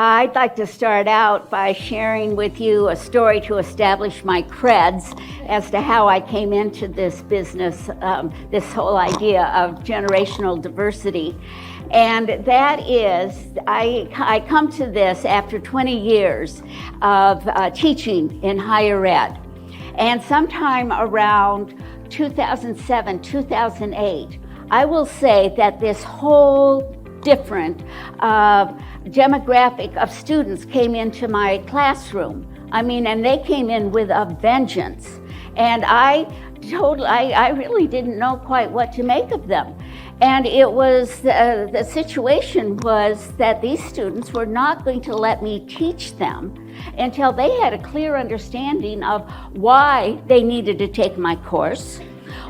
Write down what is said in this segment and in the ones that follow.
I'd like to start out by sharing with you a story to establish my creds as to how I came into this business, this whole idea of generational diversity. And that is, I come to this after 20 years of teaching in higher ed. And sometime around 2007, 2008, I will say that this whole different demographic of students came into my classroom. And they came in with a vengeance. And I really didn't know quite what to make of them. And it was, the situation was that these students were not going to let me teach them until they had a clear understanding of why they needed to take my course,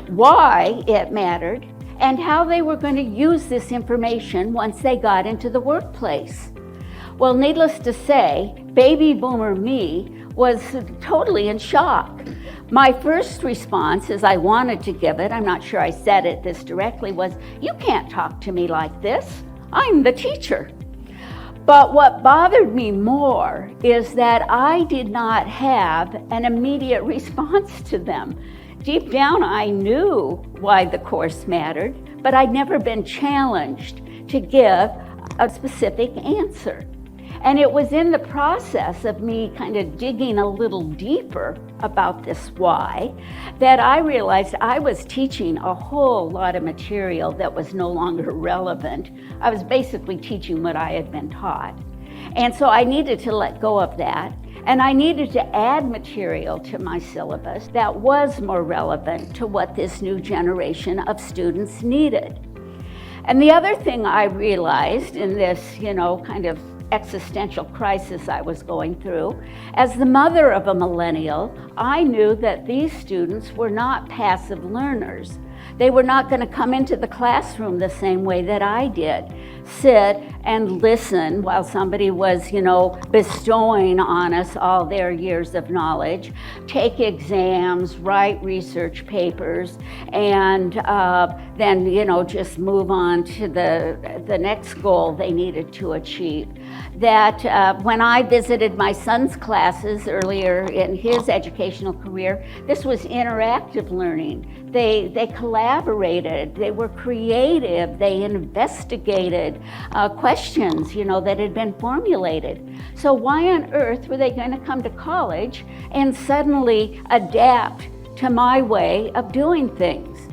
why it mattered, and how they were going to use this information once they got into the workplace. Well, needless to say, baby boomer me was totally in shock. My first response, as I wanted to give it, I'm not sure I said it this directly, was, "You can't talk to me like this. I'm the teacher." But what bothered me more is that I did not have an immediate response to them. Deep down, I knew why the course mattered, but I'd never been challenged to give a specific answer. And it was in the process of me kind of digging a little deeper about this why that I realized I was teaching a whole lot of material that was no longer relevant. I was basically teaching what I had been taught. And so I needed to let go of that. And I needed to add material to my syllabus that was more relevant to what this new generation of students needed. And the other thing I realized in this, kind of existential crisis I was going through, as the mother of a millennial, I knew that these students were not passive learners. They were not going to come into the classroom the same way that I did, sit and listen while somebody was, bestowing on us all their years of knowledge, take exams, write research papers, and then, just move on to the next goal they needed to achieve. That when I visited my son's classes earlier in his educational career, this was interactive learning. They collaborated, they were creative, they investigated questions, that had been formulated. So why on earth were they going to come to college and suddenly adapt to my way of doing things?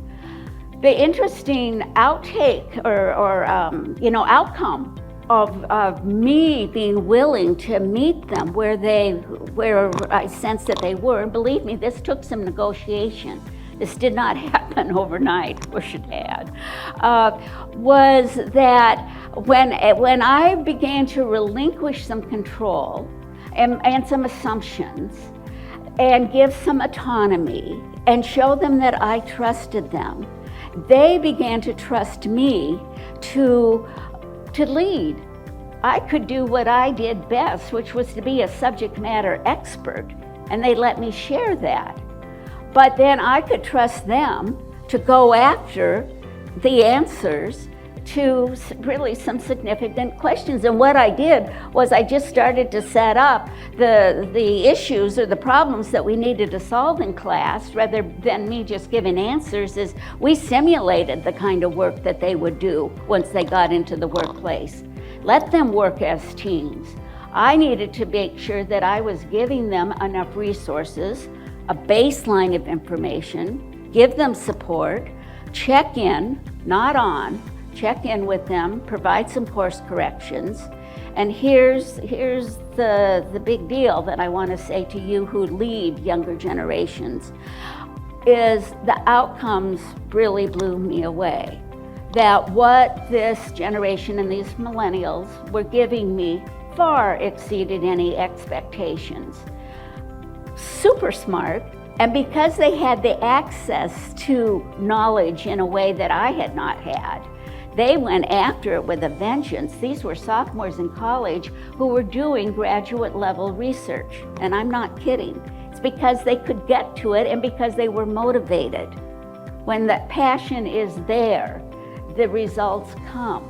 The interesting outtake or outcome of me being willing to meet them where I sensed that they were, and believe me, this took some negotiation. This did not happen overnight, wish it had, was that when I began to relinquish some control and some assumptions and give some autonomy and show them that I trusted them, they began to trust me to lead. I could do what I did best, which was to be a subject matter expert, and they let me share that. But then I could trust them to go after the answers to really some significant questions. And what I did was I just started to set up the issues or the problems that we needed to solve in class, rather than me just giving answers. Is we simulated the kind of work that they would do once they got into the workplace. Let them work as teams. I needed to make sure that I was giving them enough resources, a baseline of information, give them support, check in, not on, check in with them, provide some course corrections. And here's the big deal that I want to say to you who lead younger generations, is the outcomes really blew me away. That what this generation and these millennials were giving me far exceeded any expectations. Super smart, and because they had the access to knowledge in a way that I had not had, they went after it with a vengeance. These were sophomores in college who were doing graduate level research, and I'm not kidding. It's because they could get to it and because they were motivated. When that passion is there, the results come.